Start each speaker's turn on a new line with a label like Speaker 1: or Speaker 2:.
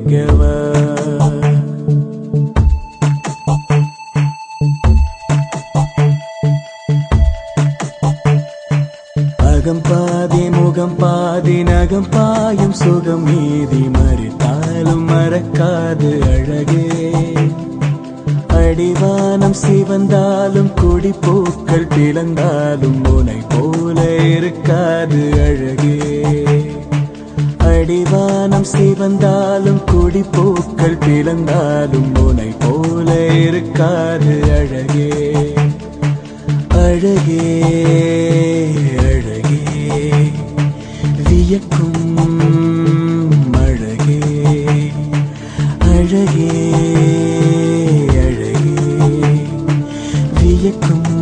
Speaker 1: வைக்கவா அகம் பாதி முகம் பாதி நகம் பாயும் சுகம் மீதி மறித்தாலும் மறக்காது அழகே அடிவானம் சிவந்தாலும் கொடி பூக்கள் பிளந்தாலும் உனை போல இருக்காது அழகே அடிவானம் சிவந்தாலும் கொடி பூக்கள் பிளந்தாலும் உனை போல இருக்காது அழகே அழகே அழகே வியக்கும் அழகே அழகே அழகே வியக்கும்